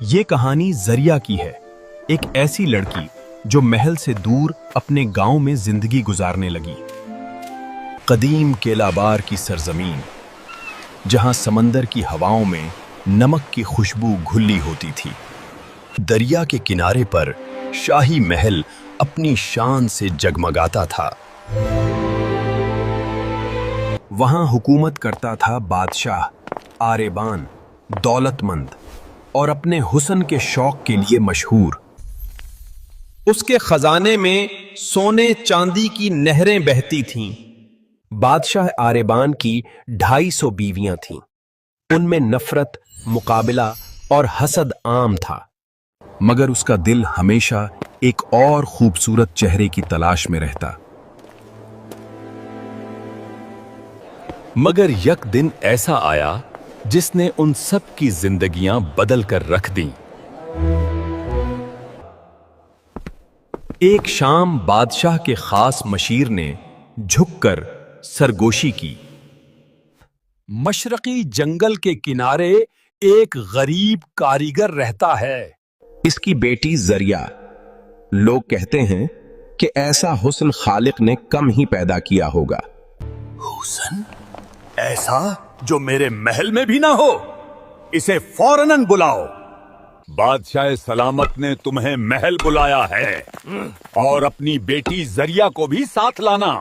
یہ کہانی زریہ کی ہے، ایک ایسی لڑکی جو محل سے دور اپنے گاؤں میں زندگی گزارنے لگی۔ قدیم کیلابار کی سرزمین، جہاں سمندر کی ہواؤں میں نمک کی خوشبو گھلی ہوتی تھی۔ دریا کے کنارے پر شاہی محل اپنی شان سے جگمگاتا تھا۔ وہاں حکومت کرتا تھا بادشاہ آریبان، دولت مند اور اپنے حسن کے شوق کے لیے مشہور۔ اس کے خزانے میں سونے چاندی کی نہریں بہتی تھیں۔ بادشاہ آریبان کی 250 بیویاں تھیں۔ ان میں نفرت، مقابلہ اور حسد عام تھا، مگر اس کا دل ہمیشہ ایک اور خوبصورت چہرے کی تلاش میں رہتا۔ مگر یک دن ایسا آیا جس نے ان سب کی زندگیاں بدل کر رکھ دیں۔ ایک شام بادشاہ کے خاص مشیر نے جھک کر سرگوشی کی۔ مشرقی جنگل کے کنارے ایک غریب کاریگر رہتا ہے۔ اس کی بیٹی زریہ۔ لوگ کہتے ہیں کہ ایسا حسن خالق نے کم ہی پیدا کیا ہوگا۔ حسن ایسا جو میرے محل میں بھی نہ ہو، اسے فوراً بلاؤ۔ بادشاہ سلامت نے تمہیں محل بلایا ہے اور اپنی بیٹی زریہ کو بھی ساتھ لانا۔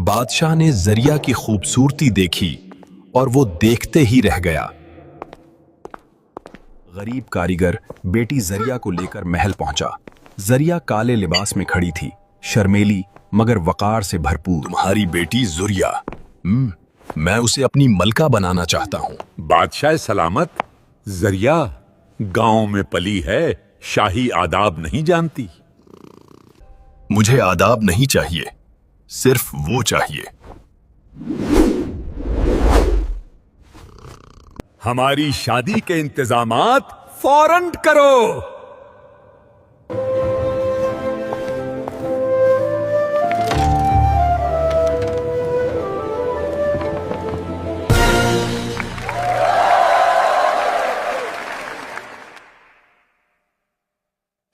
بادشاہ نے زریہ کی خوبصورتی دیکھی اور وہ دیکھتے ہی رہ گیا۔ غریب کاریگر بیٹی زریہ کو لے کر محل پہنچا۔ زریہ کالے لباس میں کھڑی تھی، شرمیلی مگر وقار سے بھرپور۔ تمہاری بیٹی زریہ، میں اسے اپنی ملکہ بنانا چاہتا ہوں۔ بادشاہ سلامت، زریہ گاؤں میں پلی ہے، شاہی آداب نہیں جانتی۔ مجھے آداب نہیں چاہیے، صرف وہ چاہیے۔ ہماری شادی کے انتظامات فوراً کرو۔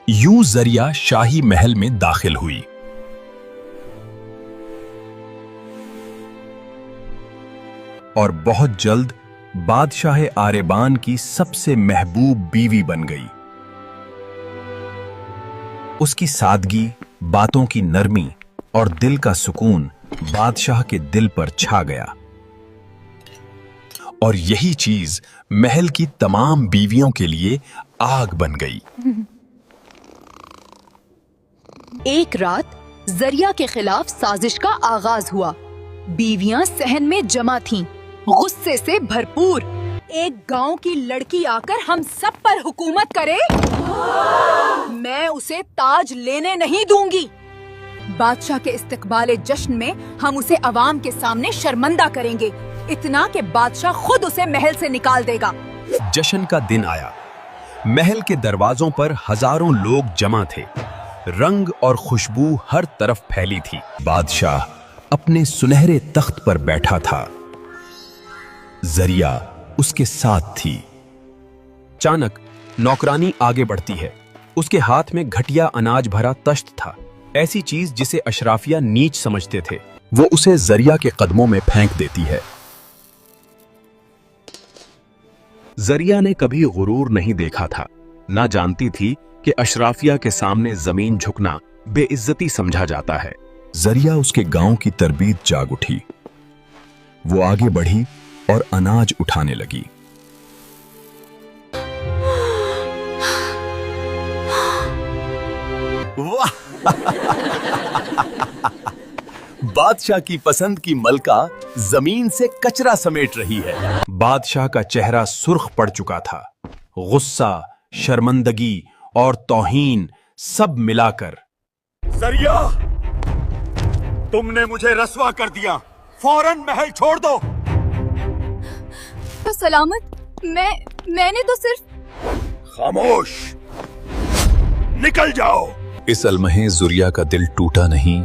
یوں زریہ شاہی محل میں داخل ہوئی۔ اور بہت جلد بادشاہ آریبان کی سب سے محبوب بیوی بن گئی۔ اس کی سادگی، باتوں کی نرمی اور دل کا سکون بادشاہ کے دل پر چھا گیا، اور یہی چیز محل کی تمام بیویوں کے لیے آگ بن گئی۔ ایک رات زریہ کے خلاف سازش کا آغاز ہوا۔ بیویاں صحن میں جمع تھیں، غصے سے بھرپور۔ ایک گاؤں کی لڑکی آ کر ہم سب پر حکومت کرے، میں اسے تاج لینے نہیں دوں گی۔ بادشاہ کے استقبال جشن میں ہم اسے عوام کے سامنے شرمندہ کریں گے، اتنا کہ بادشاہ خود اسے محل سے نکال دے گا۔ جشن کا دن آیا۔ محل کے دروازوں پر ہزاروں لوگ جمع تھے، رنگ اور خوشبو ہر طرف پھیلی تھی۔ بادشاہ اپنے سنہرے تخت پر بیٹھا تھا، زریہ اس کے ساتھ تھی۔ اچانک نوکرانی آگے بڑھتی ہے۔ اس کے ہاتھ میں گھٹیا اناج بھرا تشت تھا، ایسی چیز جسے اشرافیہ نیچ سمجھتے تھے۔ وہ اسے زریہ کے قدموں میں پھینک دیتی ہے۔ زریہ نے کبھی غرور نہیں دیکھا تھا، نہ جانتی تھی کہ اشرافیہ کے سامنے زمین جھکنا بے عزتی سمجھا جاتا ہے۔ زریہ اس کے گاؤں کی تربیت جاگ اٹھی۔ وہ آگے بڑھی اور اناج اٹھانے لگی۔ بادشاہ کی پسند کی ملکہ زمین سے کچرا سمیٹ رہی ہے۔ بادشاہ کا چہرہ سرخ پڑ چکا تھا۔ غصہ، شرمندگی اور توہین سب ملا کر۔ زریہ، تم نے مجھے رسوا کر دیا، فوراً محل چھوڑ دو۔ سلامت، میں نے تو صرف… خاموش، نکل جاؤ۔ اس المحے زریہ کا دل ٹوٹا نہیں،